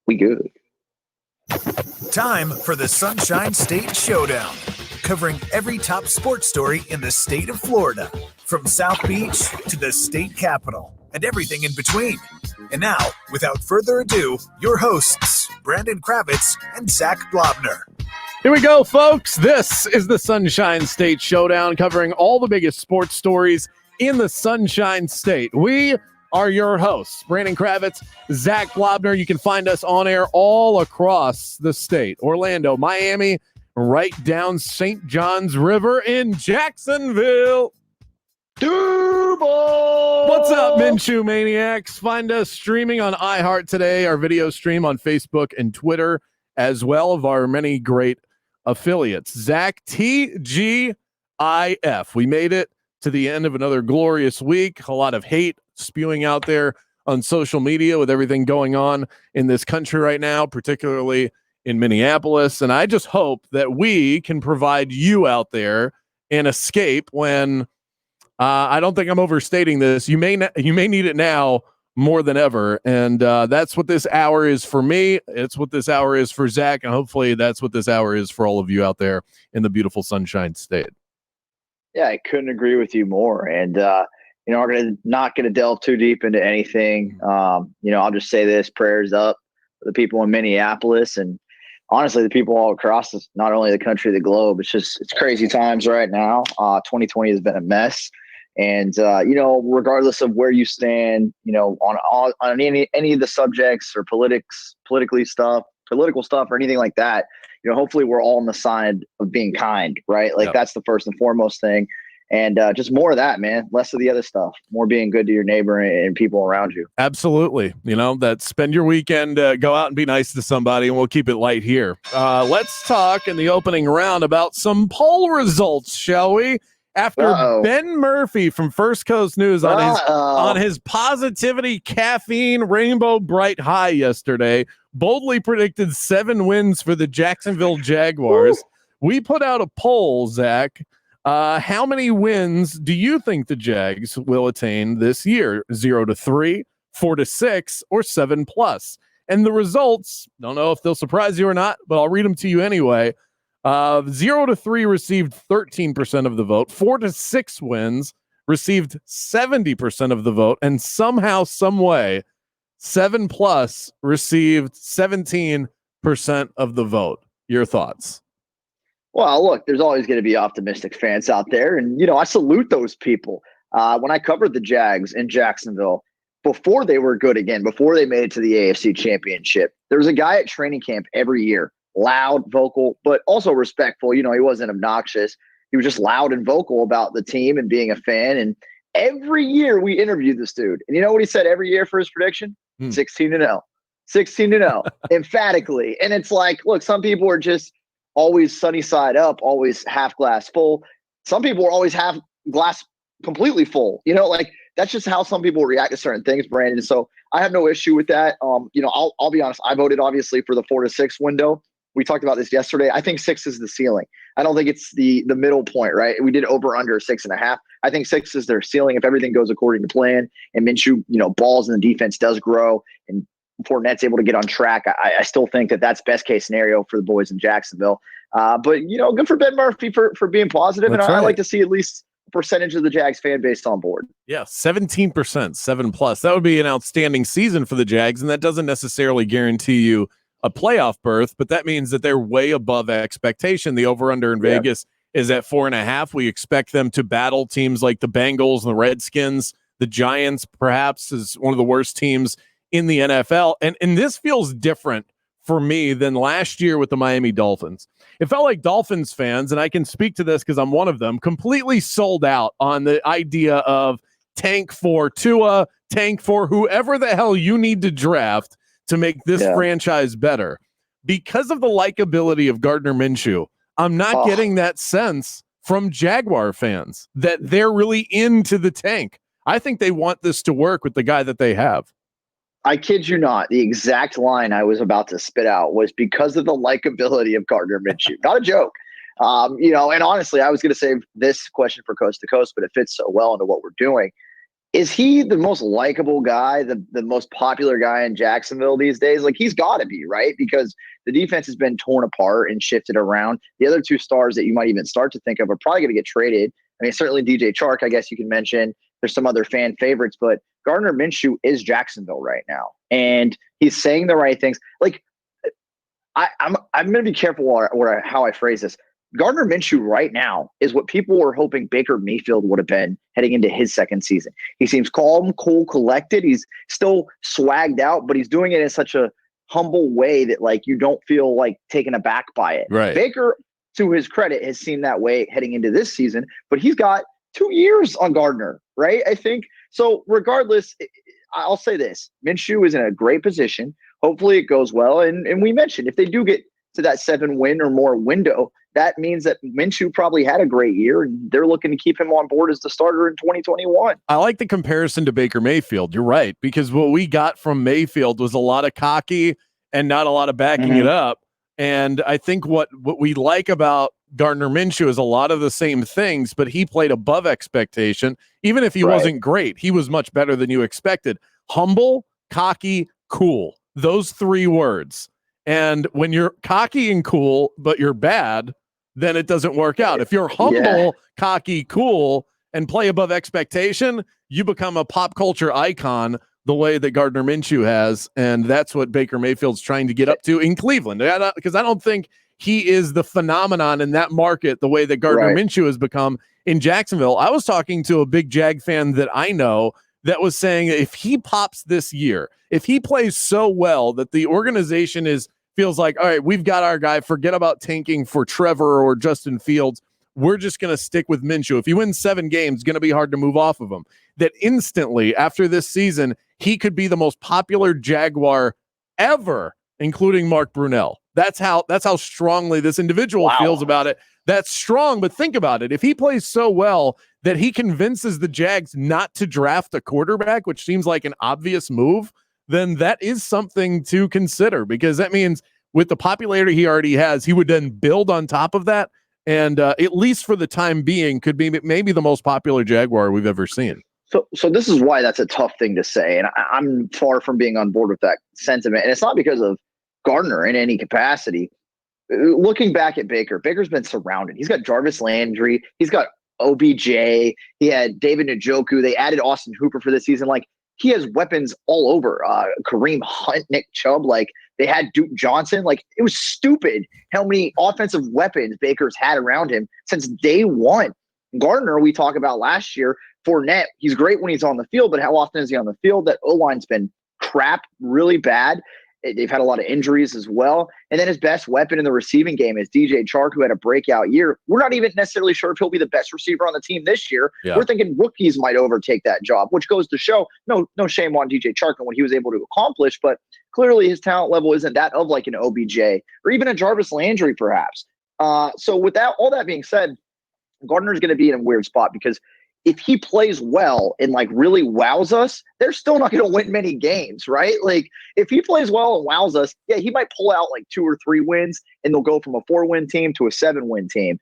We good. Time for the Sunshine State Showdown, covering every top sports story in the state of Florida, from South Beach to the state capitol and everything in between. And now, without further ado, your hosts, Brandon Kravitz and Zac Blobner. Here we go, folks. This is the Sunshine State Showdown, covering all the biggest sports stories in the Sunshine State. We are your hosts, Brandon Kravitz, Zac Blobner. You can find us on air all across the state. Orlando, Miami, right down St. John's River in Jacksonville. Duval! What's up, Minshew Maniacs? Find us streaming on iHeart today, our video stream on Facebook and Twitter, as well of our many great affiliates. Zac, TGIF. We made it to the end of another glorious week. A lot of hate spewing out there on social media with everything going on in this country right now, particularly in Minneapolis. And I just hope that we can provide you out there an escape when I don't think I'm overstating this. You may need it now more than ever. And that's what this hour is for me. It's what this hour is for Zac. And hopefully that's what this hour is for all of you out there in the beautiful Sunshine State. Yeah, I couldn't agree with you more. And, we're not going to delve too deep into anything. I'll just say this: prayers up for the people in Minneapolis, and honestly, the people all across not only the country, the globe. It's crazy times right now. 2020 has been a mess. And, regardless of where you stand, on any of the subjects or political stuff or anything like that, hopefully we're all on the side of being kind, right? Like, That's the first and foremost thing. And just more of that, man, less of the other stuff, more being good to your neighbor and people around you. Absolutely. That spend your weekend, go out and be nice to somebody, and we'll keep it light here. Let's talk in the opening round about some poll results, shall we? After Ben Murphy from First Coast News on his positivity caffeine rainbow bright high yesterday boldly predicted 7 wins for the Jacksonville Jaguars. We put out a poll, Zac. How many wins do you think the Jags will attain this year? 0-3, 4-6, or 7+? And the results, don't know if they'll surprise you or not, but I'll read them to you anyway. 0-3 received 13% of the vote. 4-6 wins received 70% of the vote. And somehow, some way, 7+ received 17% of the vote. Your thoughts? Well, look, there's always going to be optimistic fans out there. And, I salute those people. When I covered the Jags in Jacksonville, before they were good again, before they made it to the AFC Championship, there was a guy at training camp every year, loud, vocal, but also respectful. He wasn't obnoxious. He was just loud and vocal about the team and being a fan. And every year we interviewed this dude. And you know what he said every year for his prediction? 16-0. 16-0, emphatically. And it's like, look, some people are just always sunny side up, always half glass full. Some people are always half glass completely full. That's just how some people react to certain things, Brandon. So I have no issue with that. I'll be honest. I voted obviously for the 4-6 window. We talked about this yesterday. I think 6 is the ceiling. I don't think it's the middle point, right? We did over under 6.5. I think 6 is their ceiling if everything goes according to plan and Minshew, balls in the defense does grow and Fournette's able to get on track. I still think that's best case scenario for the boys in Jacksonville. But good for Ben Murphy for being positive. That's and right. I like to see at least a percentage of the Jags fan base on board. Yeah, 17%, 7+. That would be an outstanding season for the Jags, and that doesn't necessarily guarantee you a playoff berth, but that means that they're way above expectation. The over-under in Vegas is at 4.5. We expect them to battle teams like the Bengals and the Redskins. The Giants, perhaps, is one of the worst teams in the NFL. And this feels different for me than last year with the Miami Dolphins. It felt like Dolphins fans, and I can speak to this because I'm one of them, completely sold out on the idea of tank for Tua, tank for whoever the hell you need to draft to make this franchise better. Because of the likability of Gardner Minshew, I'm not getting that sense from Jaguar fans that they're really into the tank. I think they want this to work with the guy that they have. I kid you not. The exact line I was about to spit out was because of the likability of Gardner Minshew. Not a joke. And honestly, I was going to save this question for Coast to Coast, but it fits so well into what we're doing. Is he the most likable guy, the most popular guy in Jacksonville these days? Like, he's got to be, right? Because the defense has been torn apart and shifted around. The other two stars that you might even start to think of are probably going to get traded. I mean, certainly DJ Chark, I guess you can mention. There's some other fan favorites, but Gardner Minshew is Jacksonville right now. And he's saying the right things. Like, I'm going to be careful how I phrase this. Gardner Minshew right now is what people were hoping Baker Mayfield would have been heading into his second season. He seems calm, cool, collected. He's still swagged out, but he's doing it in such a humble way that, like, you don't feel like taken aback by it. Right. Baker, to his credit, has seemed that way heading into this season, but he's got 2 years on Gardner, right? I think so. Regardless, I'll say this: Minshew is in a great position. Hopefully, it goes well. And we mentioned if they do get to that 7-win or more window, that means that Minshew probably had a great year, and they're looking to keep him on board as the starter in 2021. I like the comparison to Baker Mayfield. You're right, because what we got from Mayfield was a lot of cocky and not a lot of backing it up. And I think what we like about Gardner Minshew is a lot of the same things, but he played above expectation. Even if he wasn't great, he was much better than you expected. Humble, cocky, cool. Those 3 words. And when you're cocky and cool, but you're bad, then it doesn't work out. If you're humble, cocky, cool, and play above expectation, you become a pop culture icon the way that Gardner Minshew has. And that's what Baker Mayfield's trying to get up to in Cleveland. Because I don't think he is the phenomenon in that market the way that Gardner Minshew has become in Jacksonville. I was talking to a big Jag fan that I know that was saying if he pops this year, if he plays so well that the organization feels like, all right, we've got our guy, forget about tanking for Trevor or Justin Fields. We're just going to stick with Minshew. If he wins 7 games, it's going to be hard to move off of him. That instantly after this season, he could be the most popular Jaguar ever, including Mark Brunell. That's how strongly this individual feels about it. That's strong, but think about it. If he plays so well that he convinces the Jags not to draft a quarterback, which seems like an obvious move, then that is something to consider, because that means with the popularity he already has, he would then build on top of that, and at least for the time being, could be maybe the most popular Jaguar we've ever seen. So this is why that's a tough thing to say, and I'm far from being on board with that sentiment. And it's not because of Gardner in any capacity. Looking back at Baker's been surrounded. He's got Jarvis Landry. He's got OBJ. He had David Njoku. They added Austin Hooper for this season. Like, he has weapons all over. Kareem Hunt, Nick Chubb. Like, they had Duke Johnson. Like, it was stupid how many offensive weapons Baker's had around him since day one. Gardner, we talked about last year. Fournette, he's great when he's on the field, but how often is he on the field? That O-line's been crap, really bad. They've had a lot of injuries as well. And then his best weapon in the receiving game is DJ Chark, who had a breakout year. We're not even necessarily sure if he'll be the best receiver on the team this year. Yeah. We're thinking rookies might overtake that job, which goes to show no shame on DJ Chark and what he was able to accomplish, but clearly his talent level isn't that of like an OBJ or even a Jarvis Landry, perhaps. So with that, all that being said, Gardner's going to be in a weird spot because if he plays well and like really wows us, they're still not going to win many games, right? Like, if he plays well and wows us, yeah, he might pull out like 2 or 3 wins and they'll go from a 4-win team to a 7-win team.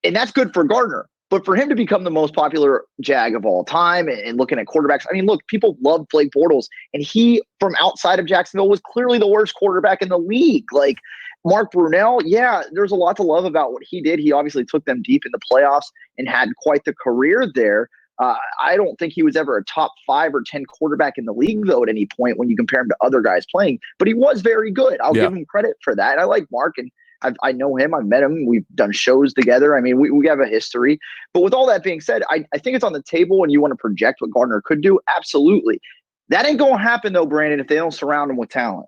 And that's good for Gardner. But for him to become the most popular Jag of all time and looking at quarterbacks, I mean, look, people love Blake Bortles, and he, from outside of Jacksonville, was clearly the worst quarterback in the league. Like, Mark Brunell, yeah, there's a lot to love about what he did. He obviously took them deep in the playoffs and had quite the career there. I don't think he was ever a top 5 or 10 quarterback in the league, though, at any point when you compare him to other guys playing. But he was very good. I'll give him credit for that. And I like Mark, and I know him. I've met him. We've done shows together. I mean, we have a history. But with all that being said, I think it's on the table, and you want to project what Gardner could do. Absolutely. That ain't going to happen, though, Brandon, if they don't surround him with talent.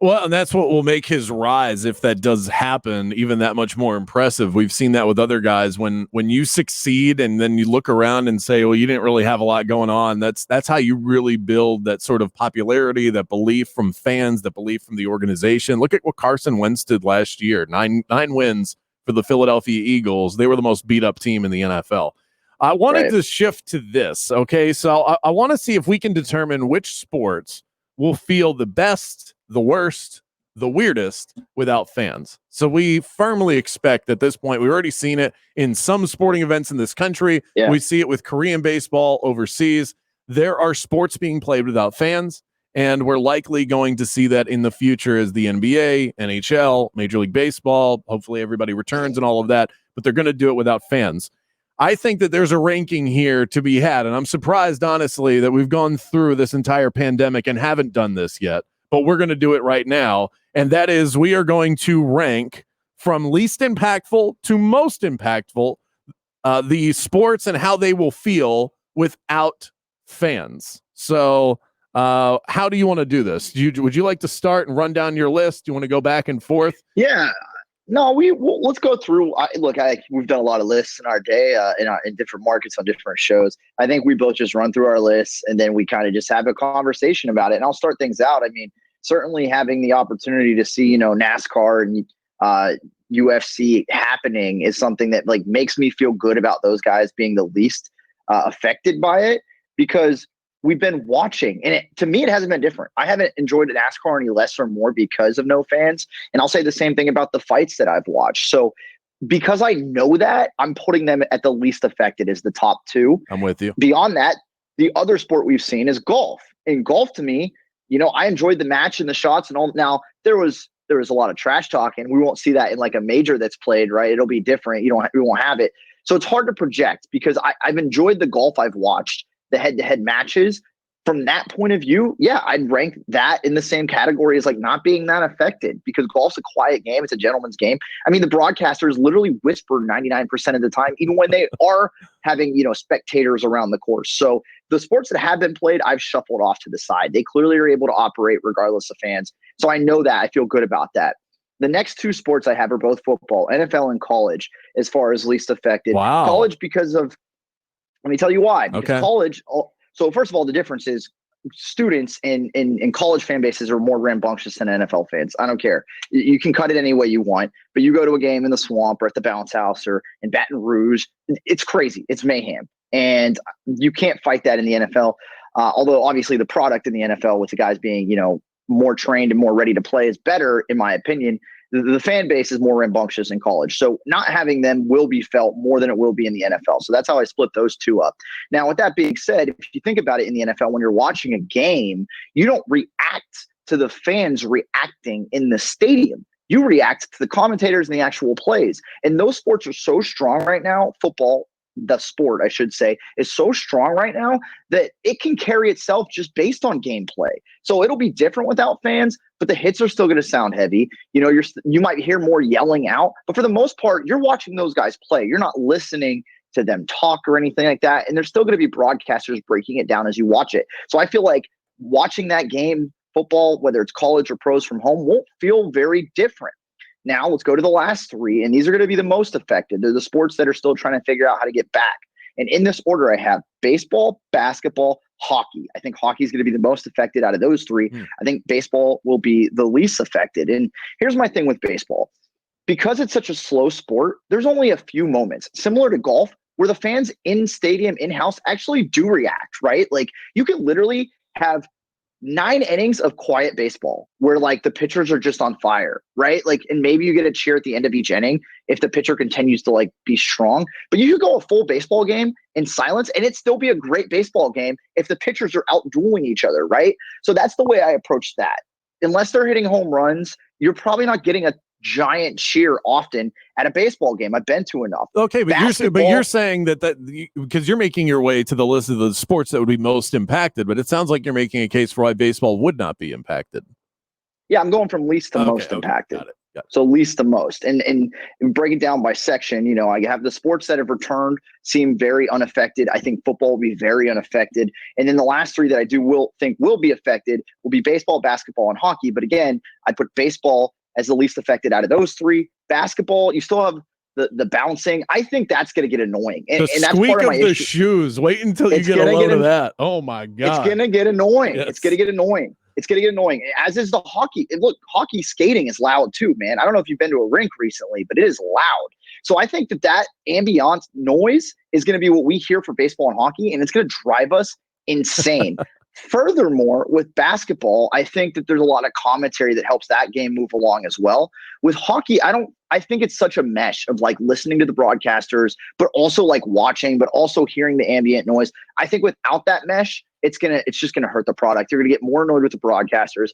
Well, and that's what will make his rise, if that does happen, even that much more impressive. We've seen that with other guys. When you succeed and then you look around and say, well, you didn't really have a lot going on, that's how you really build that sort of popularity, that belief from fans, that belief from the organization. Look at what Carson Wentz did last year. 9 wins for the Philadelphia Eagles. They were the most beat-up team in the NFL. I wanted to shift to this, okay? So I want to see if we can determine which sports will feel the best, the worst, the weirdest without fans. So we firmly expect at this point, we've already seen it in some sporting events in this country. Yeah. We see it with Korean baseball overseas. there are sports being played without fans, and we're likely going to see that in the future as the NBA, NHL, Major League Baseball, hopefully everybody returns and all of that, but they're going to do it without fans. I think that there's a ranking here to be had, and I'm surprised, honestly, that we've gone through this entire pandemic and haven't done this yet, but we're going to do it right now, and that is we are going to rank from least impactful to most impactful the sports and how they will feel without fans. So how do you want to do this? Would you like to start and run down your list? Do you want to go back and forth? Yeah. No, let's go through. We've done a lot of lists in our day in different markets on different shows. I think we both just run through our lists and then we kind of just have a conversation about it. And I'll start things out. I mean, certainly having the opportunity to see, NASCAR and UFC happening is something that like makes me feel good about those guys being the least affected by it, because we've been watching, and to me, it hasn't been different. I haven't enjoyed NASCAR any less or more because of no fans. And I'll say the same thing about the fights that I've watched. So because I know that, I'm putting them at the least affected as the top two. I'm with you. Beyond that, the other sport we've seen is golf. And golf, to me, I enjoyed the match and the shots and all. Now, there was a lot of trash talking. We won't see that in like a major that's played, right? It'll be different. We won't have it. So it's hard to project because I've enjoyed the golf I've watched, the head-to-head matches. From that point of view, yeah, I'd rank that in the same category as like not being that affected, because golf's a quiet game. It's a gentleman's game. I mean, the broadcasters literally whisper 99% of the time, even when they are having, spectators around the course. So the sports that have been played, I've shuffled off to the side. They clearly are able to operate regardless of fans. So I know that. I feel good about that. The next two sports I have are both football, NFL and college, as far as least affected. Wow. College because of, let me tell you why. Because okay. College, so first of all, the difference is students in college fan bases are more rambunctious than NFL fans. I don't care. You can cut it any way you want, but you go to a game in the Swamp or at the Bounce House or in Baton Rouge, it's crazy. It's mayhem. And you can't fight that in the NFL. Although obviously the product in the NFL with the guys being, more trained and more ready to play is better, in my opinion. The fan base is more rambunctious in college. So not having them will be felt more than it will be in the NFL. So that's how I split those two up. Now, with that being said, if you think about it in the NFL, when you're watching a game, you don't react to the fans reacting in the stadium. You react to the commentators and the actual plays. And those sports are so strong right now, football, the sport, I should say, is so strong right now that it can carry itself just based on gameplay. So it'll be different without fans, but the hits are still going to sound heavy. You might hear more yelling out, but for the most part, you're watching those guys play. You're not listening to them talk or anything like that. And there's still going to be broadcasters breaking it down as you watch it. So I feel like watching that game, football, whether it's college or pros from home, won't feel very different. Now let's go to the last three, and these are going to be the most affected. They're the sports that are still trying to figure out how to get back. And in this order, I have baseball, basketball, hockey. I think hockey is going to be the most affected out of those three. I think baseball will be the least affected. And here's my thing with baseball. Because it's such a slow sport, there's only a few moments, similar to golf, where the fans in stadium, in-house, actually do react, right? Like you can literally have 9 innings of quiet baseball where like the pitchers are just on fire, right? Like, and maybe you get a cheer at the end of each inning if the pitcher continues to like be strong, but you could go a full baseball game in silence and it still be a great baseball game if the pitchers are out dueling each other, right? So that's the way I approach that. Unless they're hitting home runs, you're probably not getting a giant cheer often at a baseball game. I've been to enough. Okay, but you're saying that because you're making your way to the list of the sports that would be most impacted, but it sounds like you're making a case for why baseball would not be impacted. Yeah, I'm going from least to most impacted. Got it. So least to most, and break it down by section. I have the sports that have returned seem very unaffected. I think football will be very unaffected, and then the last three that I think will be affected will be baseball, basketball, and hockey. But again, I put baseball as the least affected out of those three. Basketball, you still have the bouncing. I think that's going to get annoying, and that's squeak part of my of the issue. shoes. Wait until you get a load of that. Oh my god, it's going to get annoying. Yes. It's going to get annoying. It's going to get annoying, as is the hockey. And look, hockey skating is loud too, man. I don't know if you've been to a rink recently, but it is loud. So I think that ambient noise is going to be what we hear for baseball and hockey, and it's going to drive us insane. Furthermore, with basketball, I think that there's a lot of commentary that helps that game move along as well. With hockey, I think it's such a mesh of like listening to the broadcasters, but also like watching, but also hearing the ambient noise. I think without that mesh, it's just gonna hurt the product. You're gonna get more annoyed with the broadcasters.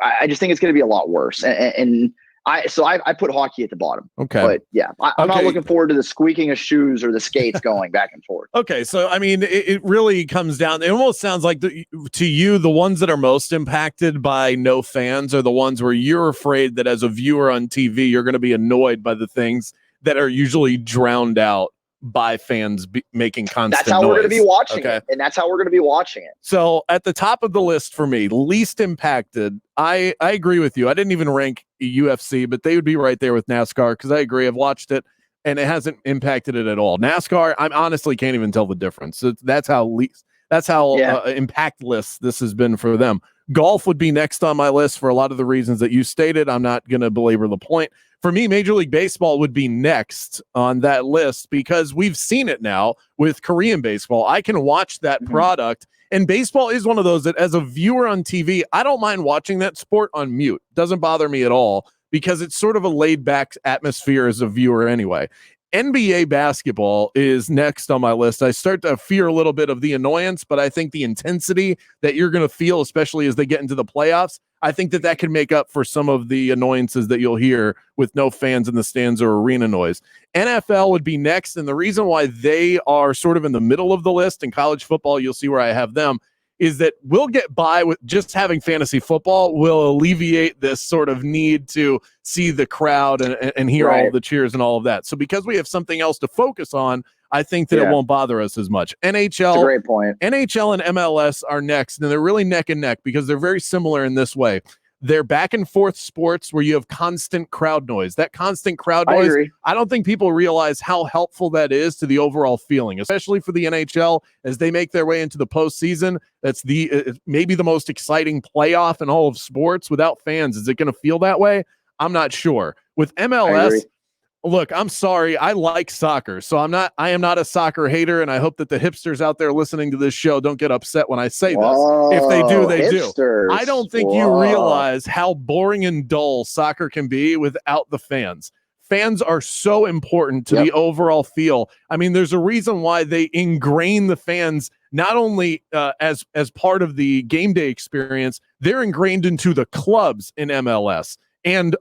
I just think it's gonna be a lot worse. And I put hockey at the bottom. Okay. But yeah, I'm not looking forward to the squeaking of shoes or the skates going back and forth. Okay, so I mean, it really comes down. It almost sounds like to you, the ones that are most impacted by no fans are the ones where you're afraid that as a viewer on TV, you're going to be annoyed by the things that are usually drowned out by fans making constant That's how noise. we're going to be watching it, and that's how we're going to be watching it. So at the top of the list for me, least impacted, I agree with you. I didn't even rank UFC, but they would be right there with NASCAR because I agree. I've watched it, and it hasn't impacted it at all. NASCAR, I honestly can't even tell the difference. That's how impactless this has been for them. Golf would be next on my list for a lot of the reasons that you stated. I'm not going to belabor the point. For me, Major League Baseball would be next on that list because we've seen it now with Korean baseball. I can watch that product, and baseball is one of those that as a viewer on TV, I don't mind watching that sport on mute. Doesn't bother me at all because it's sort of a laid-back atmosphere as a viewer anyway. NBA basketball is next on my list. I start to fear a little bit of the annoyance, but I think the intensity that you're going to feel, especially as they get into the playoffs, I think that can make up for some of the annoyances that you'll hear with no fans in the stands or arena noise. NFL would be next, and the reason why they are sort of in the middle of the list, in college football, you'll see where I have them, is that we'll get by with just having fantasy football will alleviate this sort of need to see the crowd and hear all of the cheers and all of that. So because we have something else to focus on, I think that it won't bother us as much. NHL, that's a great point. NHL and MLS are next, and they're really neck and neck because they're very similar in this way. They're back and forth sports where you have constant crowd noise. That constant crowd noise, I don't think people realize how helpful that is to the overall feeling, especially for the NHL as they make their way into the postseason. That's maybe the most exciting playoff in all of sports without fans. Is it going to feel that way? I'm not sure. With MLS, look, I'm sorry. I like soccer, so I am not a soccer hater, and I hope that the hipsters out there listening to this show don't get upset when I say this. If they do, they do. I don't think you realize how boring and dull soccer can be without the fans. Fans are so important to the overall feel. I mean, there's a reason why they ingrain the fans not only as part of the game day experience, they're ingrained into the clubs in MLS. And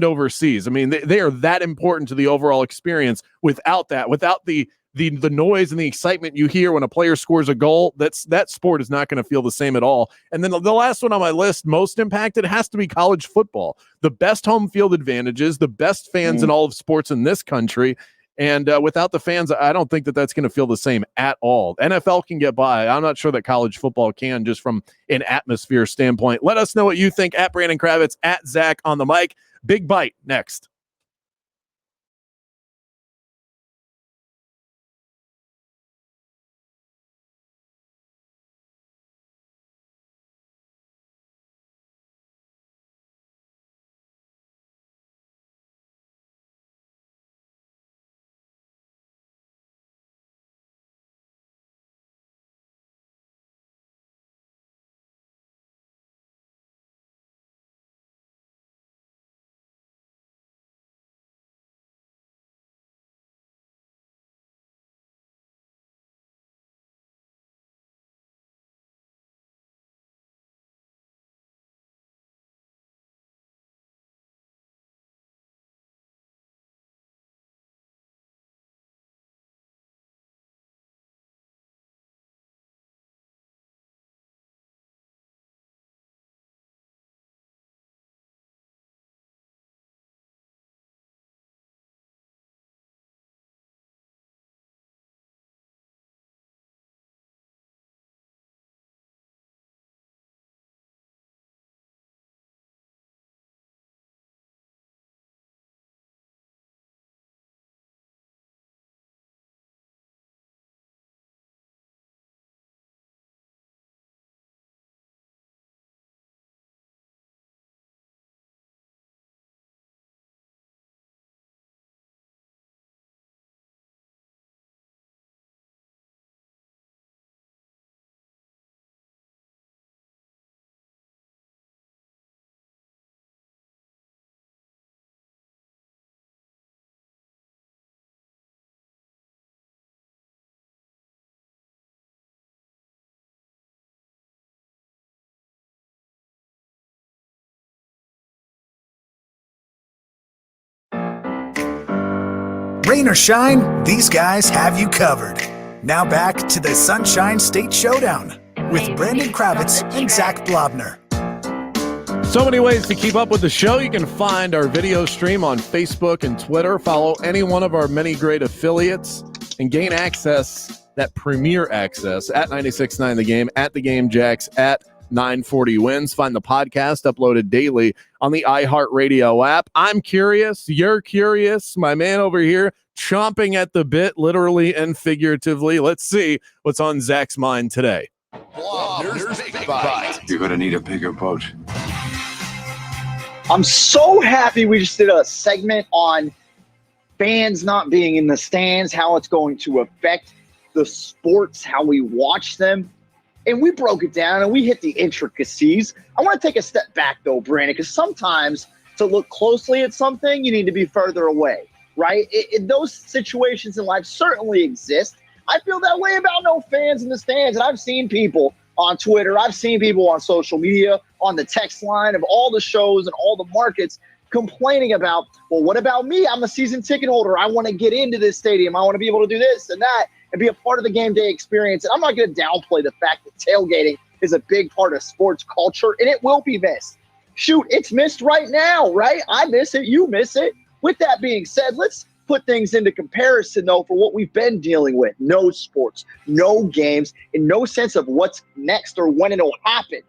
overseas. I mean, they are that important to the overall experience. Without the noise and the excitement you hear when a player scores a goal, that sport is not going to feel the same at all. And then the last one on my list, most impacted, has to be college football. The best home field advantages, the best fans in all of sports in this country. And without the fans, I don't think that's going to feel the same at all. NFL can get by. I'm not sure that college football can, just from an atmosphere standpoint. Let us know what you think at Brandon Kravitz, at Zach on the mic. Big Bite next. Rain or shine, these guys have you covered. Now back to the Sunshine State Showdown with Brandon Kravitz and Zac Blobner. So many ways to keep up with the show. You can find our video stream on Facebook and Twitter. Follow any one of our many great affiliates and gain access, that premier access, at 96.9 The Game, at The Game Jacks, at 940 Wins. Find the podcast uploaded daily on the iHeartRadio app. I'm curious. You're curious. My man over here chomping at the bit, literally and figuratively. Let's see what's on Zach's mind today. Blobner's Big Bite. You're going to need a bigger boat. I'm so happy we just did a segment on fans not being in the stands, how it's going to affect the sports, how we watch them. And we broke it down and we hit the intricacies. I want to take a step back, though, Brandon, because sometimes to look closely at something, you need to be further away, right? Those situations in life certainly exist. I feel that way about no fans in the stands. And I've seen people on Twitter, I've seen people on social media, on the text line of all the shows and all the markets complaining about, well, what about me? I'm a season ticket holder. I want to get into this stadium. I want to be able to do this and that and be a part of the game day experience. And I'm not going to downplay the fact that tailgating is a big part of sports culture, and it will be missed. Shoot, it's missed right now, right? I miss it. You miss it. With that being said, let's put things into comparison, though, for what we've been dealing with. No sports, no games, and no sense of what's next or when it'll happen.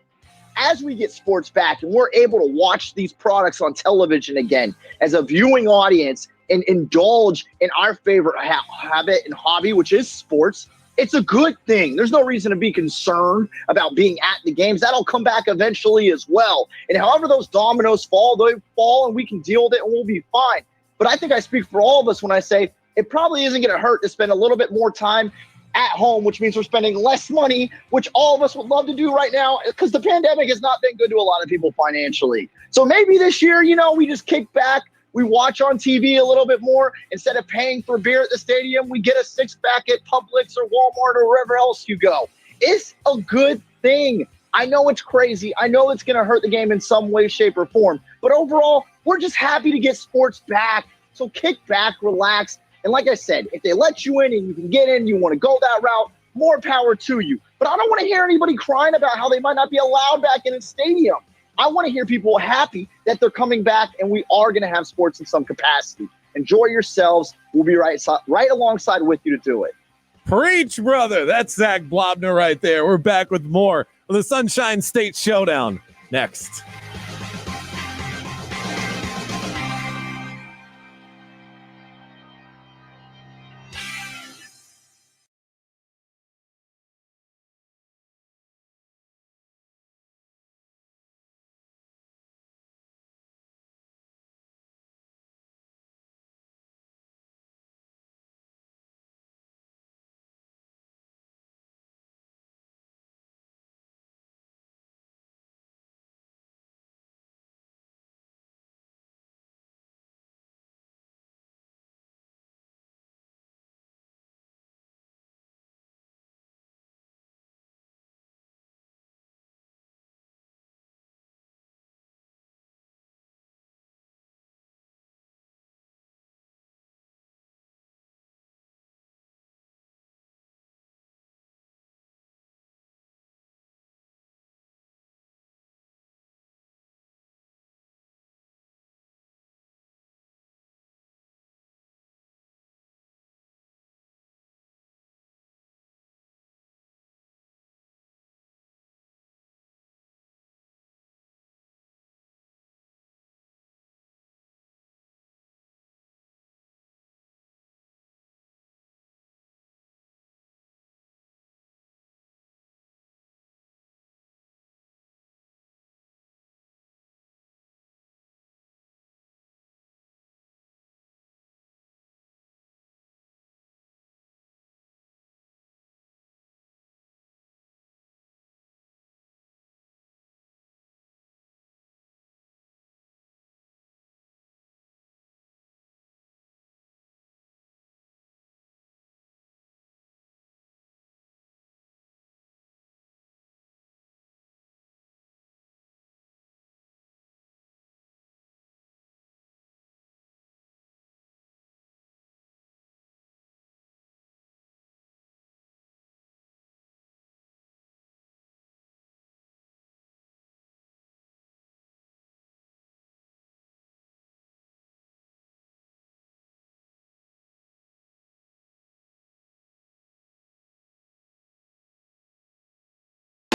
As we get sports back and we're able to watch these products on television again as a viewing audience and indulge in our favorite habit and hobby, which is sports, it's a good thing. There's no reason to be concerned about being at the games. That'll come back eventually as well. And however those dominoes fall, they fall and we can deal with it and we'll be fine. But I think I speak for all of us when I say it probably isn't going to hurt to spend a little bit more time at home, which means we're spending less money, which all of us would love to do right now because the pandemic has not been good to a lot of people financially. So maybe this year, we just kick back. We watch on TV a little bit more. Instead of paying for beer at the stadium, we get a six-pack at Publix or Walmart or wherever else you go. It's a good thing. I know it's crazy. I know it's going to hurt the game in some way, shape, or form. But overall, we're just happy to get sports back. So kick back, relax. And like I said, if they let you in and you can get in, you want to go that route, more power to you. But I don't want to hear anybody crying about how they might not be allowed back in a stadium. I want to hear people happy that they're coming back and we are going to have sports in some capacity. Enjoy yourselves. We'll be right alongside with you to do it. Preach, brother. That's Zac Blobner right there. We're back with more of the Sunshine State Showdown next.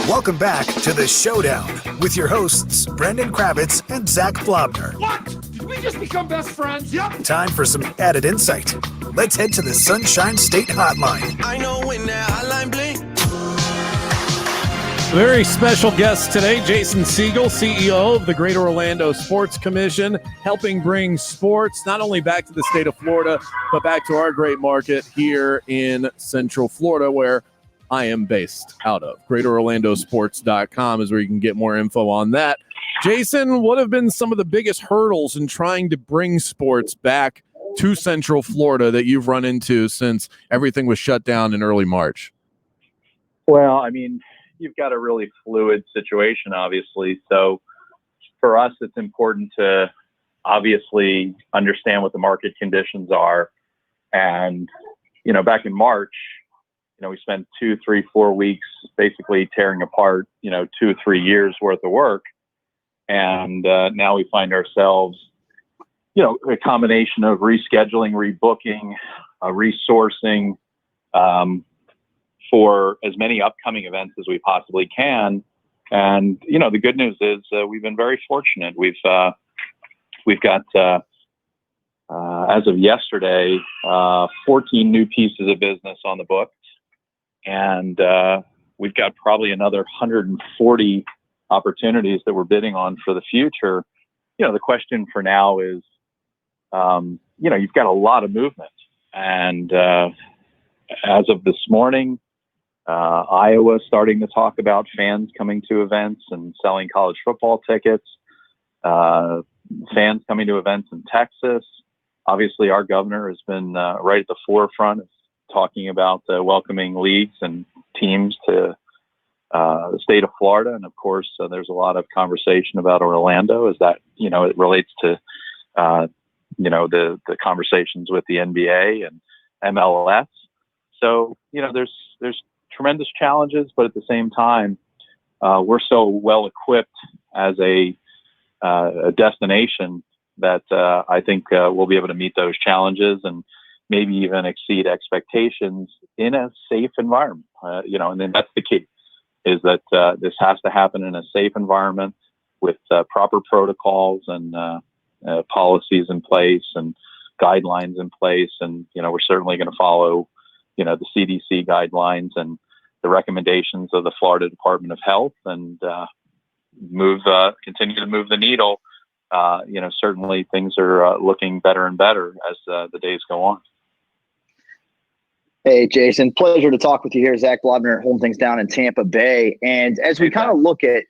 Welcome back to the Showdown with your hosts, Brendan Kravitz and Zac Blobner. What? Did we just become best friends? Yep. Time for some added insight. Let's head to the Sunshine State Hotline. I know when that hotline blink. Very special guest today, Jason Siegel, CEO of the Greater Orlando Sports Commission, helping bring sports not only back to the state of Florida, but back to our great market here in Central Florida, where I am based out of. GreaterOrlandoSports.com is where you can get more info on that. Jason, what have been some of the biggest hurdles in trying to bring sports back to Central Florida that you've run into since everything was shut down in early March? Well, I mean, you've got a really fluid situation, obviously. So for us, it's important to obviously understand what the market conditions are. And, back in March, we spent 2, 3, 4 weeks basically tearing apart, 2 or 3 years worth of work. And now we find ourselves, a combination of rescheduling, rebooking, resourcing, for as many upcoming events as we possibly can. And, the good news is we've been very fortunate. We've got, as of yesterday, 14 new pieces of business on the books. And we've got probably another 140 opportunities that we're bidding on for the future. The question for now is, you've got a lot of movement. And as of this morning, Iowa starting to talk about fans coming to events and selling college football tickets, fans coming to events in Texas. Obviously, our governor has been right at the forefront of talking about welcoming leagues and teams to the state of Florida. And of course, there's a lot of conversation about Orlando as that, it relates to, the conversations with the NBA and MLS. So, there's tremendous challenges, but at the same time, we're so well equipped as a destination that I think we'll be able to meet those challenges and maybe even exceed expectations in a safe environment. And then that's the key, is that this has to happen in a safe environment with proper protocols and policies in place and guidelines in place. And, we're certainly going to follow, the CDC guidelines and the recommendations of the Florida Department of Health and continue to move the needle. Certainly things are looking better and better as the days go on. Hey, Jason, pleasure to talk with you here. Zac Blobner at Home Things Down in Tampa Bay. And as we kind of look at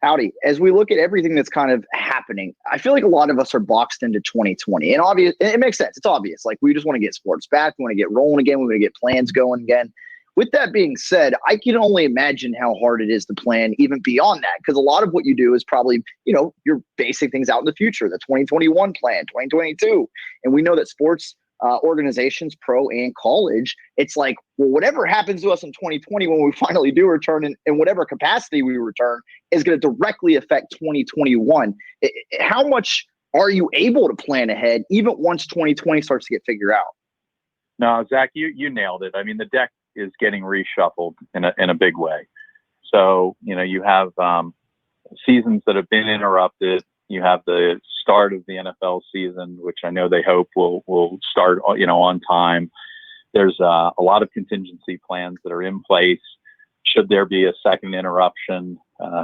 everything that's kind of happening, I feel like a lot of us are boxed into 2020. And it makes sense. It's obvious. Like, we just want to get sports back. We want to get rolling again. We want to get plans going again. With that being said, I can only imagine how hard it is to plan even beyond that, because a lot of what you do is probably, you're basing things out in the future, the 2021 plan, 2022. And we know that sports organizations, pro and college, it's like, well, whatever happens to us in 2020 when we finally do return in whatever capacity we return is going to directly affect 2021. How much are you able to plan ahead even once 2020 starts to get figured out? No, Zac, you nailed it. I mean, the deck is getting reshuffled in a big way. So, you have seasons that have been interrupted. You have the start of the NFL season, which I know they hope will start, on time. There's a lot of contingency plans that are in place. Should there be a second interruption?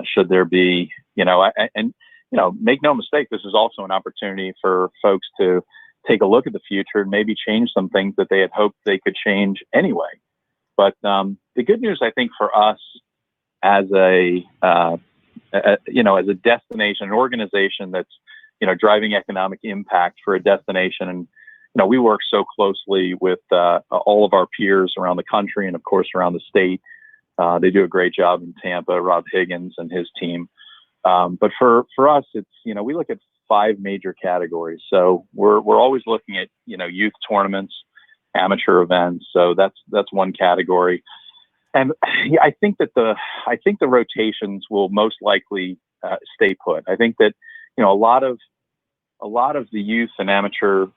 Should there be, make no mistake, this is also an opportunity for folks to take a look at the future and maybe change some things that they had hoped they could change anyway. But the good news, I think, for us as as a destination, an organization that's, driving economic impact for a destination. And, we work so closely with all of our peers around the country and, of course, around the state. They do a great job in Tampa, Rob Higgins and his team. But for us, it's, we look at 5 major categories. So we're always looking at, youth tournaments, amateur events. So that's one category. And I think the rotations will most likely stay put. I think that, a lot of the youth and amateur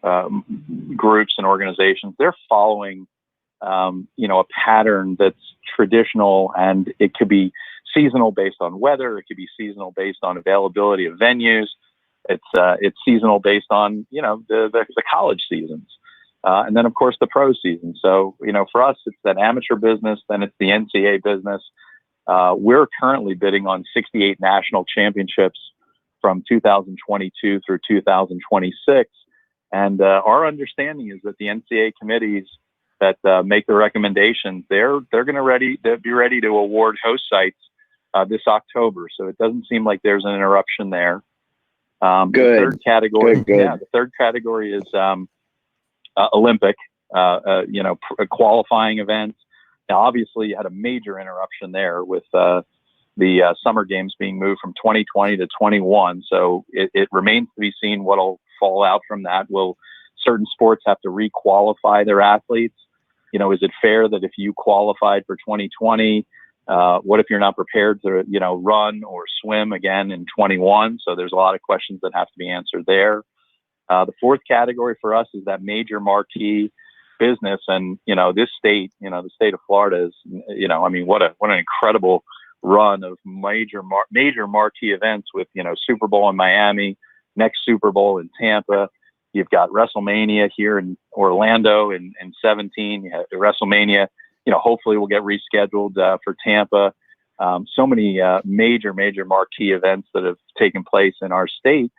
groups and organizations, they're following, a pattern that's traditional, and it could be seasonal based on weather. It could be seasonal based on availability of venues. It's seasonal based on, the college seasons. And then, of course, the pro season. So, for us, it's that amateur business, then it's the NCAA business. We're currently bidding on 68 national championships from 2022 through 2026. And our understanding is that the NCAA committees that make the recommendations, they're going to be ready to award host sites this October. So it doesn't seem like there's an interruption there. Good. The third category, Good. Yeah, the third category is Olympic, qualifying events. Now, obviously, you had a major interruption there with the summer games being moved from 2020 to 21. So it remains to be seen what'll fall out from that. Will certain sports have to re-qualify their athletes? Is it fair that if you qualified for 2020, what if you're not prepared to, run or swim again in 21? So there's a lot of questions that have to be answered there. The fourth category for us is that major marquee business. And, this state, the state of Florida is, what an incredible run of major marquee events with, Super Bowl in Miami, next Super Bowl in Tampa. You've got WrestleMania here in Orlando in 17. You have WrestleMania, hopefully will get rescheduled for Tampa. So many major marquee events that have taken place in our state.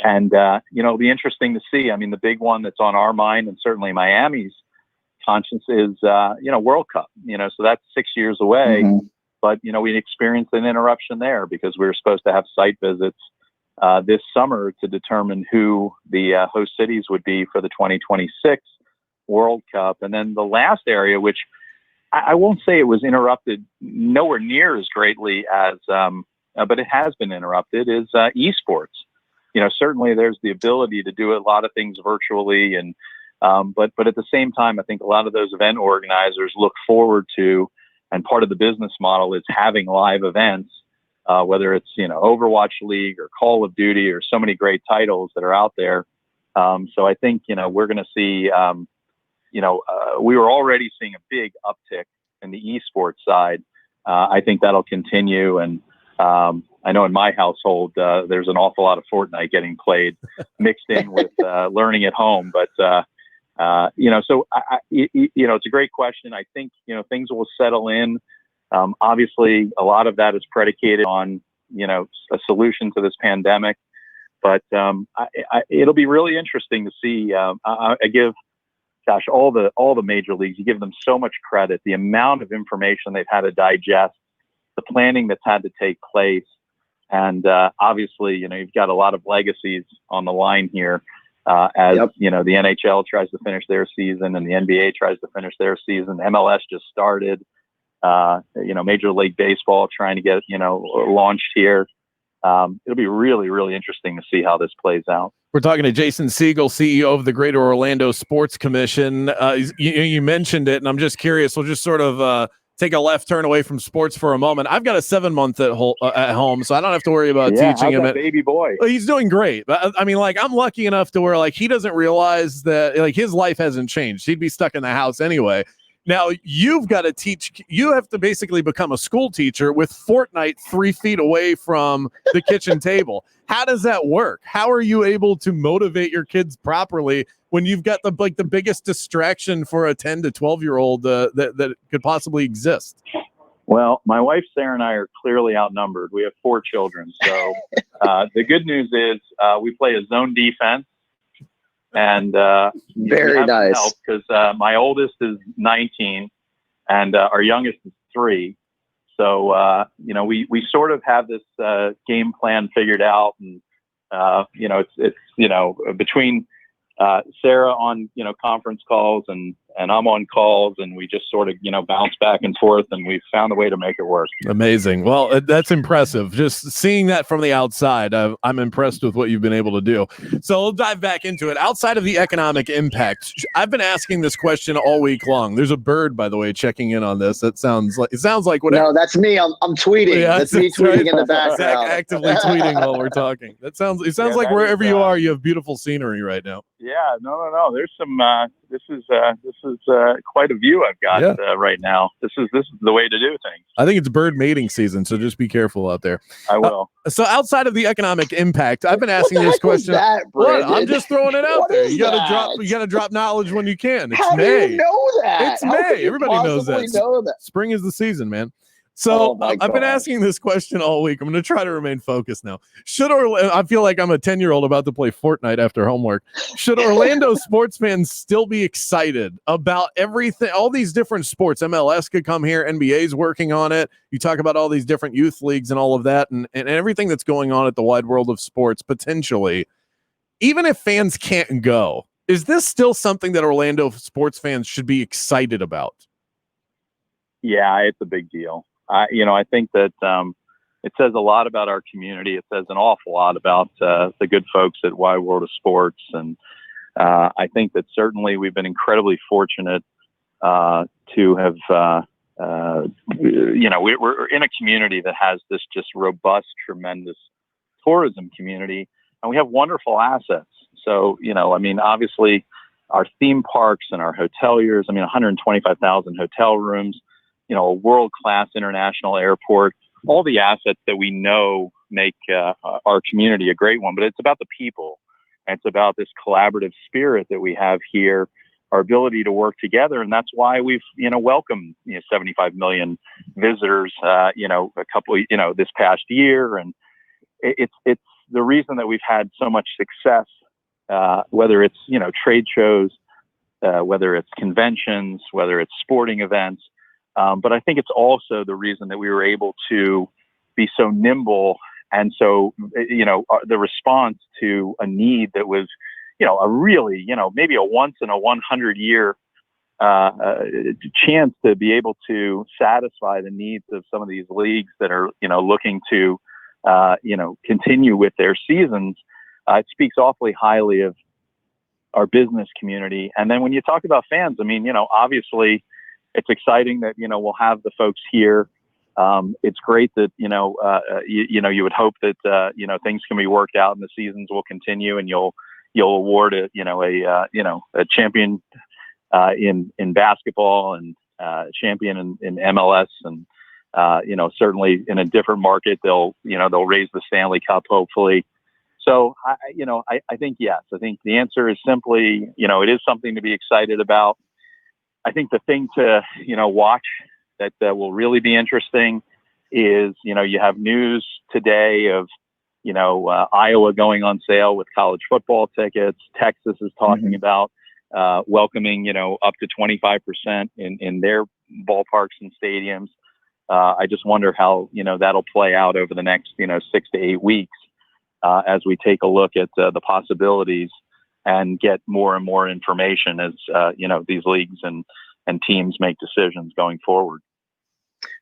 And, it'll be interesting to see. I mean, the big one that's on our mind and certainly Miami's conscience is, World Cup, so that's 6 years away. Mm-hmm. But, we experienced an interruption there because we were supposed to have site visits this summer to determine who the host cities would be for the 2026 World Cup. And then the last area, which I won't say it was interrupted nowhere near as greatly as, but it has been interrupted, is esports. Certainly there's the ability to do a lot of things virtually. And but at the same time, I think a lot of those event organizers look forward to, and part of the business model is having live events, whether it's, Overwatch League or Call of Duty or so many great titles that are out there. So I think, we're going to see, we were already seeing a big uptick in the esports side. I think that'll continue. And I know in my household, there's an awful lot of Fortnite getting played mixed in with learning at home. But, so, it's a great question. I think, things will settle in. Obviously, a lot of that is predicated on, a solution to this pandemic. But it'll be really interesting to see. I give, all the major leagues, you give them so much credit. The amount of information they've had to digest, the planning that's had to take place. And obviously, you've got a lot of legacies on the line here as, the NHL tries to finish their season and the NBA tries to finish their season. MLS just started, Major League Baseball trying to get, launched here. It'll be really, really interesting to see how this plays out. We're talking to Jason Siegel, CEO of the Greater Orlando Sports Commission. You mentioned it, and I'm just curious. We'll just sort of take a left turn away from sports for a moment. I've got a 7-month at home, so I don't have to worry about teaching him. Baby boy, he's doing great. I mean, I'm lucky enough to where he doesn't realize that his life hasn't changed. He'd be stuck in the house anyway. Now you've got to teach. You have to basically become a school teacher with Fortnite 3 feet away from the kitchen table. How does that work? How are you able to motivate your kids properly when you've got the biggest distraction for a 10 to 12-year-old that could possibly exist? Well, my wife Sarah and I are clearly outnumbered. We have 4 children, so the good news is we play a zone defense. And very nice, because my oldest is 19 and our youngest is 3. So, we sort of have this game plan figured out. And, it's between Sarah on, conference calls and I'm on calls, and we just sort of, bounce back and forth, and we've found a way to make it work. Amazing. Well, that's impressive. Just seeing that from the outside, I'm impressed with what you've been able to do. So we'll dive back into it. Outside of the economic impact, I've been asking this question all week long. There's a bird, by the way, checking in on this. It sounds like what? No, that's me. I'm tweeting. Yeah, that's me tweeting in the background. Zach actively tweeting while we're talking. It sounds like wherever you are, you have beautiful scenery right now. Yeah, no. There's this is quite a view I've got right now. This is the way to do things. I think it's bird mating season, so just be careful out there. I will. So outside of the economic impact, I've been asking this question. What? I'm just throwing it out there. You gotta drop knowledge when you can. It's May. Do you know that? It's May. Everybody knows that. Spring is the season, man. So I've been asking this question all week. I'm going to try to remain focused now. I feel like I'm a 10-year-old about to play Fortnite after homework. Should Orlando sports fans still be excited about everything, all these different sports? MLS could come here. NBA's working on it. You talk about all these different youth leagues and all of that and everything that's going on at the wide world of sports potentially. Even if fans can't go, is this still something that Orlando sports fans should be excited about? Yeah, it's a big deal. I think that it says a lot about our community. It says an awful lot about the good folks at Wide World of Sports. And I think that certainly we've been incredibly fortunate to have, we're in a community that has this just robust, tremendous tourism community, and we have wonderful assets. So, obviously our theme parks and our hoteliers, 125,000 hotel rooms, a world-class international airport, all the assets that we know make our community a great one. But it's about the people. And it's about this collaborative spirit that we have here, our ability to work together. And that's why we've, welcomed 75 million visitors, this past year. And it's the reason that we've had so much success, whether it's, trade shows, whether it's conventions, whether it's sporting events. But I think it's also the reason that we were able to be so nimble and so, the response to a need that was, a really, maybe a once in a 100-year chance to be able to satisfy the needs of some of these leagues that are, looking to, continue with their seasons. It speaks awfully highly of our business community. And then when you talk about fans, obviously, it's exciting that, we'll have the folks here. It's great that, you would hope that, things can be worked out and the seasons will continue and you'll award a champion in basketball and champion in MLS. And, certainly in a different market, they'll raise the Stanley Cup, hopefully. So, I think, yes, I think the answer is simply, it is something to be excited about. I think the thing to, watch that will really be interesting is, you have news today of, Iowa going on sale with college football tickets. Texas is talking about welcoming, up to 25% in their ballparks and stadiums. I just wonder how, that'll play out over the next, 6 to 8 weeks as we take a look at the possibilities and get more and more information as, these leagues and teams make decisions going forward.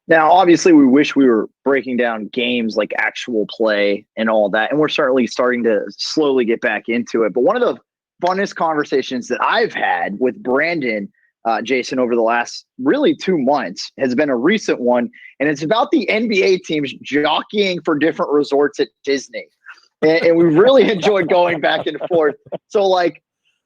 Now, obviously, we wish we were breaking down games like actual play and all that, and we're certainly starting to slowly get back into it. But one of the funnest conversations that I've had with Brandon, Jason, over the last really 2 months has been a recent one, and it's about the NBA teams jockeying for different resorts at Disney. And we really enjoyed going back and forth. So,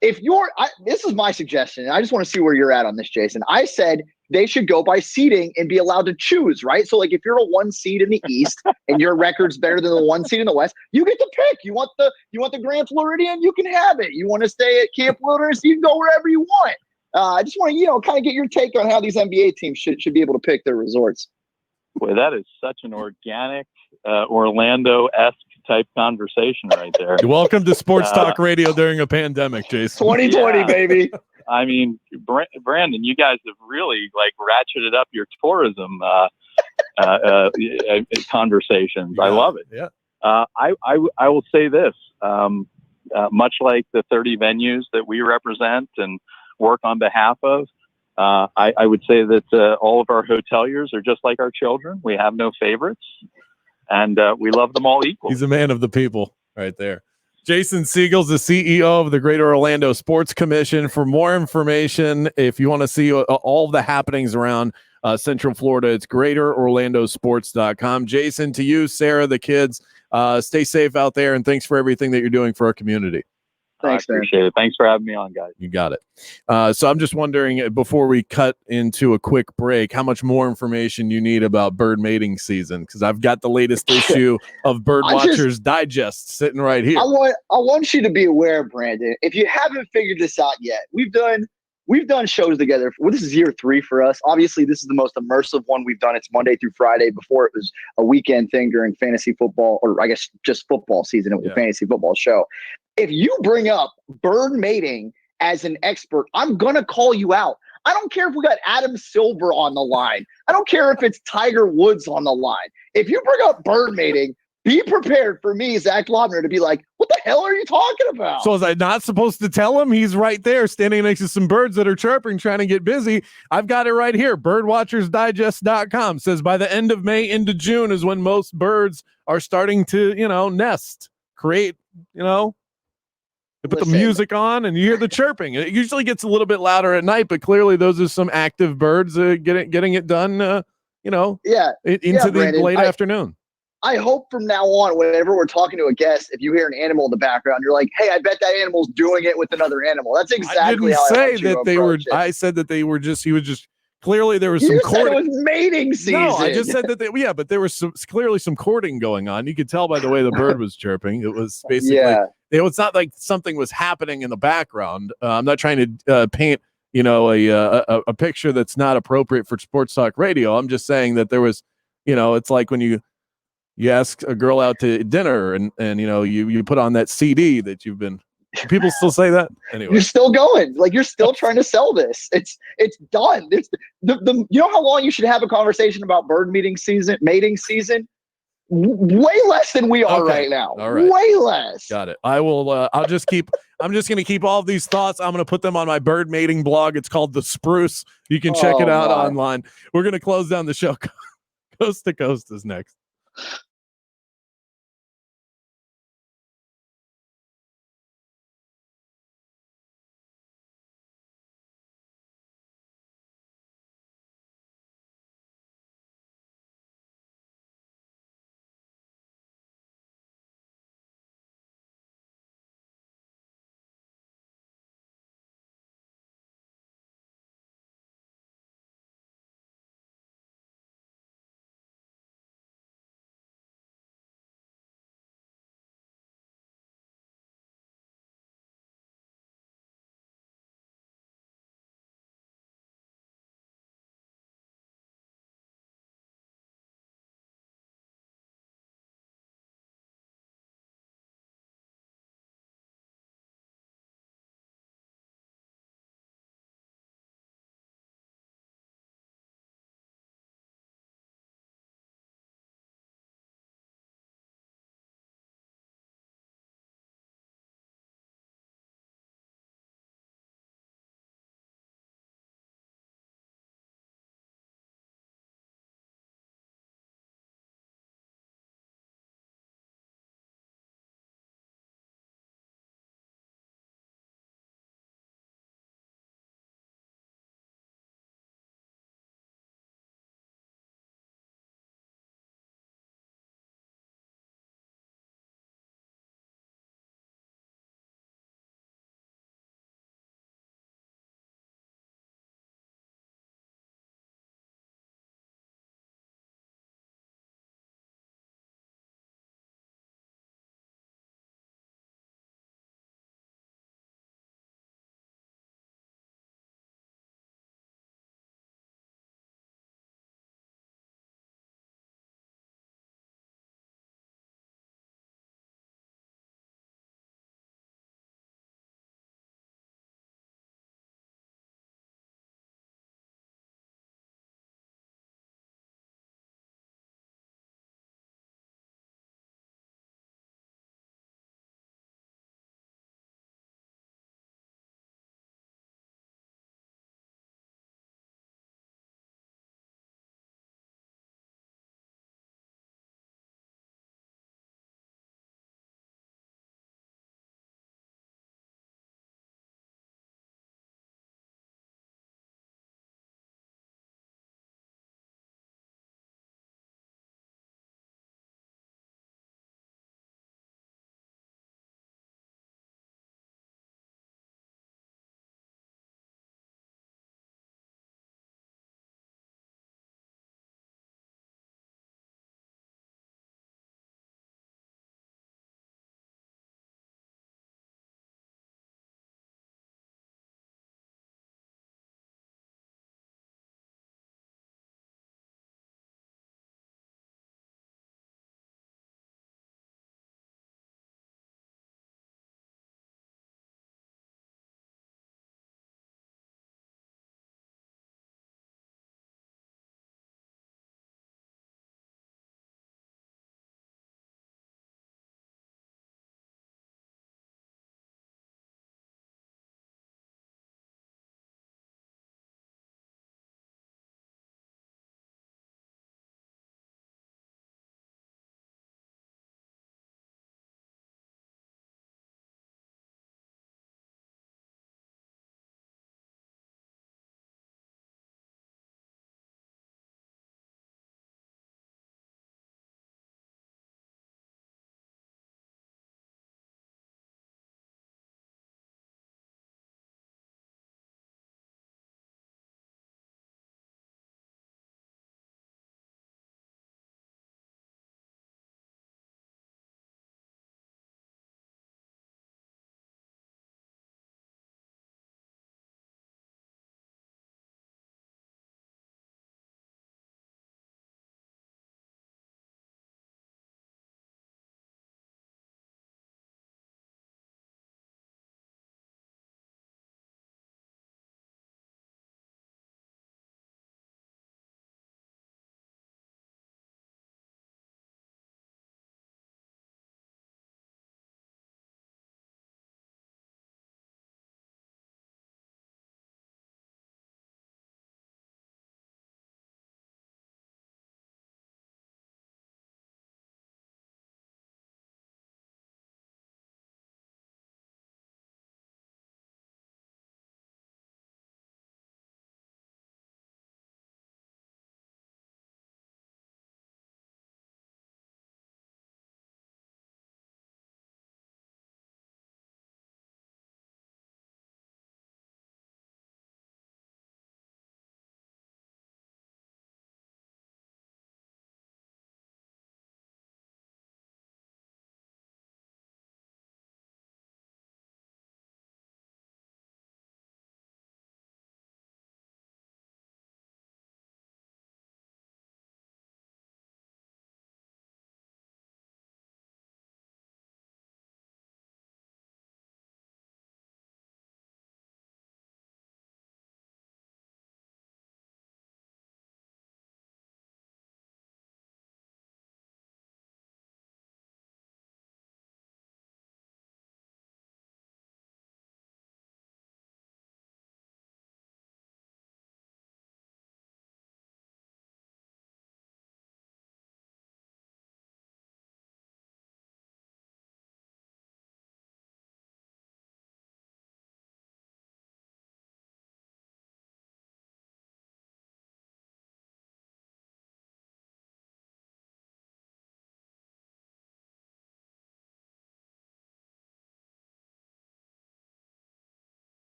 this is my suggestion. And I just want to see where you're at on this, Jason. I said they should go by seeding and be allowed to choose, right? So, if you're a 1 seed in the East and your record's better than the 1 seed in the West, you get to pick. You want the Grand Floridian, you can have it. You want to stay at Camp Wilderness, you can go wherever you want. I just want to, kind of get your take on how these NBA teams should be able to pick their resorts. Boy, that is such an organic, Orlando-esque type conversation right there. Welcome to Sports Talk Radio during a pandemic, Jason. 2020, baby. Brandon, you guys have really ratcheted up your tourism conversations. Yeah, I love it. Yeah. I will say this, much like the 30 venues that we represent and work on behalf of, I would say that all of our hoteliers are just like our children. We have no favorites, and we love them all equally. He's a man of the people right there. Jason Siegel's the CEO of the Greater Orlando Sports Commission. For more information, if you want to see all the happenings around Central Florida, it's greaterorlandosports.com. Jason, to you, Sarah, the kids, stay safe out there, and thanks for everything that you're doing for our community. Thanks, I appreciate it. Thanks for having me on, guys. You got it. So I'm just wondering, before we cut into a quick break, how much more information you need about bird mating season? Because I've got the latest issue of Birdwatchers Digest sitting right here. I want you to be aware, Brandon. If you haven't figured this out yet, we've done shows together. Well, this is year 3 for us. Obviously, this is the most immersive one we've done. It's Monday through Friday. Before it was a weekend thing during fantasy football, or I guess just football season. It was a fantasy football show. If you bring up bird mating as an expert, I'm going to call you out. I don't care if we got Adam Silver on the line. I don't care if it's Tiger Woods on the line. If you bring up bird mating, be prepared for me, Zac Blobner, to be like, what the hell are you talking about? So was I not supposed to tell him? He's right there standing next to some birds that are chirping, trying to get busy. I've got it right here. Birdwatchersdigest.com says by the end of May into June is when most birds are starting to, nest, create, They put the music on and you hear the chirping. It usually gets a little bit louder at night, but clearly those are some active birds getting it done, into the late afternoon. I hope from now on, whenever we're talking to a guest, if you hear an animal in the background, you're like, hey, I bet that animal's doing it with another animal. That's exactly how I want you to approach it. I said that they were just, he was just, clearly there was you some courting. Said it was mating season. No, I just said that but there was clearly some courting going on. You could tell by the way the bird was chirping. It was basically, it was not like something was happening in the background. I'm not trying to paint, a picture that's not appropriate for sports talk radio. I'm just saying that there was, it's like when you ask a girl out to dinner and you put on that CD that you've been. People still say that anyway. You're still going, like you're still trying to sell this. It's done. It's the you know how long you should have a conversation about mating season? Way less than we are right now. All right. Way less. Got it. I will. I'm just going to keep all of these thoughts. I'm going to put them on my bird mating blog. It's called The Spruce. You can check it out online. We're going to close down the show. Coast to Coast is next.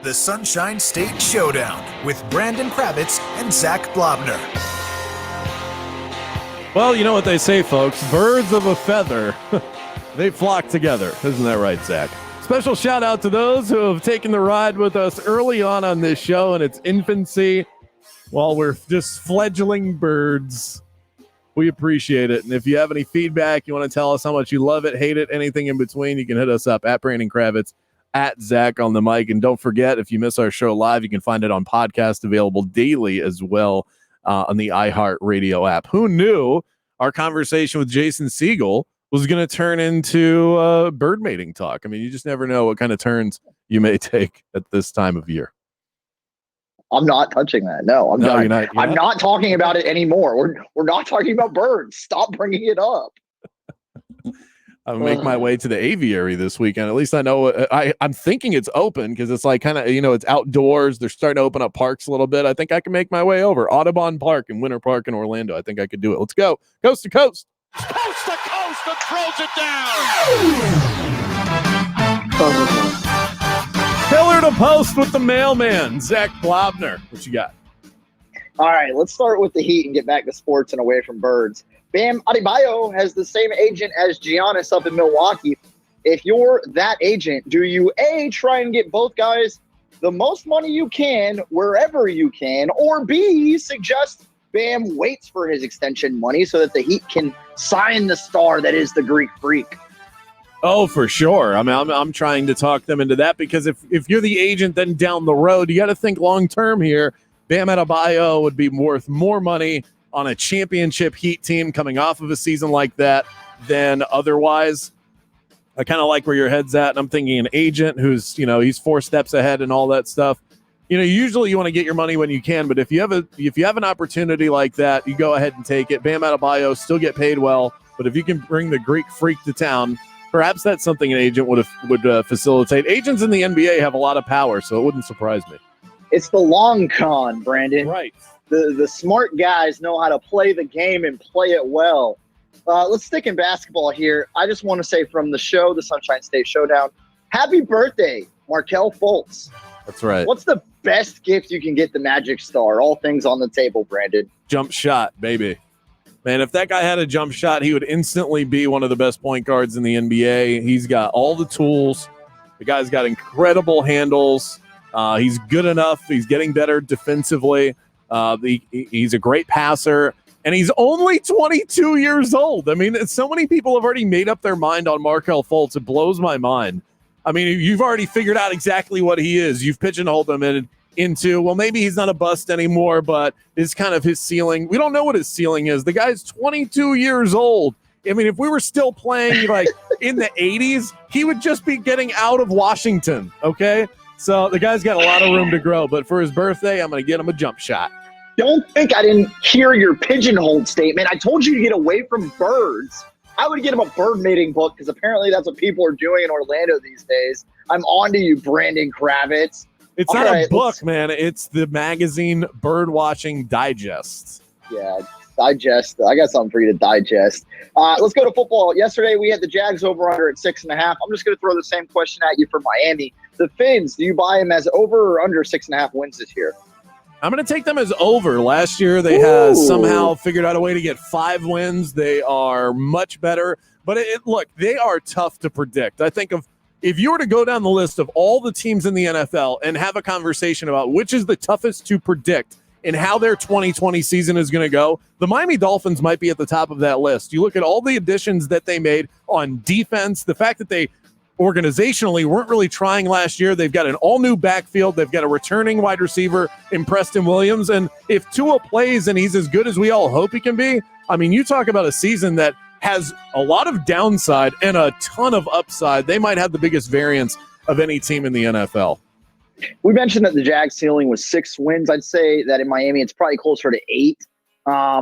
The Sunshine State Showdown with Brandon Kravitz and Zac Blobner. Well, you know what they say, folks. Birds of a feather, they flock together. Isn't that right, Zac? Special shout out to those who have taken the ride with us early on this show in its infancy while we're just fledgling birds. We appreciate it. And if you have any feedback, you want to tell us how much you love it, hate it, anything in between, you can hit us up at Brandon Kravitz, at Zac on the mic. And don't forget, if you miss our show live, you can find it on podcast, available daily as well on the iHeartRadio app. Who knew our conversation with Jason Siegel was going to turn into bird mating talk? I mean, you just never know what kind of turns you may take at this time of year. I'm not touching that. No, I'm not. I'm not talking about it anymore. We're not talking about birds. Stop bringing it up. I'll make my way to the aviary this weekend. At least I know I'm thinking it's open because it's like kind of, it's outdoors. They're starting to open up parks a little bit. I think I can make my way over. Audubon Park and Winter Park in Orlando. I think I could do it. Let's go. Coast to coast. Coast to coast and throws it down. Pillar to post with the mailman, Zac Blobner. What you got? All right, let's start with the Heat and get back to sports and away from birds. Bam Adebayo has the same agent as Giannis up in Milwaukee. If you're that agent, do you A, try and get both guys the most money you can wherever you can, or B, suggest Bam waits for his extension money so that the Heat can sign the star that is the Greek Freak? Oh, for sure. I mean, I'm trying to talk them into that because if you're the agent, then down the road, you got to think long term here. Bam Adebayo would be worth more money on a championship Heat team coming off of a season like that than otherwise. I kind of like where your head's at, and I'm thinking an agent who's, he's 4 steps ahead and all that stuff. Usually you want to get your money when you can, but if you have an opportunity like that, you go ahead and take it. Bam Adebayo still get paid well, but if you can bring the Greek Freak to town, perhaps that's something an agent would facilitate. Agents in the NBA have a lot of power, so it wouldn't surprise me. It's the long con, Brandon. Right. The smart guys know how to play the game and play it well. Let's stick in basketball here. I just want to say from the show, the Sunshine State Showdown, happy birthday, Markelle Fultz. That's right. What's the best gift you can get the Magic Star? All things on the table, Brandon. Jump shot, baby. Man, if that guy had a jump shot, he would instantly be one of the best point guards in the NBA. He's got all the tools. The guy's got incredible handles. He's good enough. He's getting better defensively. He's a great passer, and he's only 22 years old. I mean, so many people have already made up their mind on Markelle Fultz. It blows my mind. I mean, you've already figured out exactly what he is. You've pigeonholed him into, well, maybe he's not a bust anymore, but it's kind of his ceiling. We don't know what his ceiling is. The guy's 22 years old. I mean, if we were still playing like in the 80s, he would just be getting out of Washington, okay? So the guy's got a lot of room to grow, but for his birthday, I'm going to get him a jump shot. Don't think I didn't hear your pigeonholed statement. I told you to get away from birds. I would get him a bird mating book because apparently that's what people are doing in Orlando these days. I'm on to you, Brandon Kravitz. It's not a book, man. It's the magazine Birdwatching Digest. Yeah, digest. I got something for you to digest. Let's go to football. Yesterday, we had the Jags over-under at 6.5. I'm just going to throw the same question at you for Miami. The Fins, do you buy them as over or under 6.5 wins this year? I'm going to take them as over. Last year, they had somehow figured out a way to get 5 wins. They are much better. But look, they are tough to predict. I think if you were to go down the list of all the teams in the NFL and have a conversation about which is the toughest to predict and how their 2020 season is going to go, the Miami Dolphins might be at the top of that list. You look at all the additions that they made on defense, the fact that they organizationally weren't really trying last year. They've got an all-new backfield. They've got a returning wide receiver in Preston Williams. And if Tua plays and he's as good as we all hope he can be, I mean, you talk about a season that has a lot of downside and a ton of upside. They might have the biggest variance of any team in the NFL. We mentioned that the Jags ceiling was 6 wins. I'd say that in Miami, it's probably closer to 8.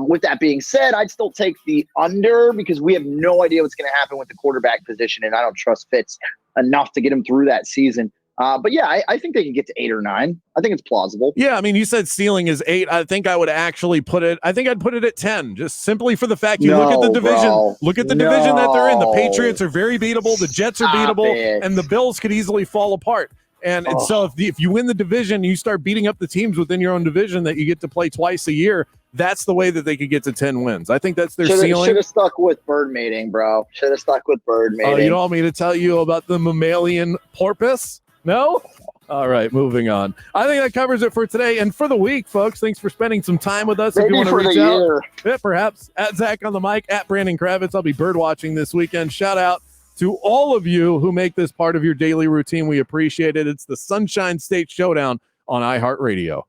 With that being said, I'd still take the under because we have no idea what's going to happen with the quarterback position, and I don't trust Fitz enough to get him through that season. But yeah, I think they can get to 8 or 9. I think it's plausible. Yeah, I mean, you said ceiling is 8. I think I would actually put it. I think I'd put it at 10, just simply for the fact look at the division. Bro. Look at the division that they're in. The Patriots are very beatable. The Jets are beatable, and the Bills could easily fall apart. And so if you win the division, you start beating up the teams within your own division that you get to play twice a year. That's the way that they could get to 10 wins. I think that's their ceiling. Should have stuck with bird mating, bro. Should have stuck with bird mating. Oh, you don't want me to tell you about the mammalian porpoise? No? All right, moving on. I think that covers it for today and for the week, folks. Thanks for spending some time with us. Maybe if you want to for reach the out, year. Yeah, perhaps at Zach on the mic, at Brandon Kravitz. I'll be bird watching this weekend. Shout out to all of you who make this part of your daily routine. We appreciate it. It's the Sunshine State Showdown on iHeartRadio.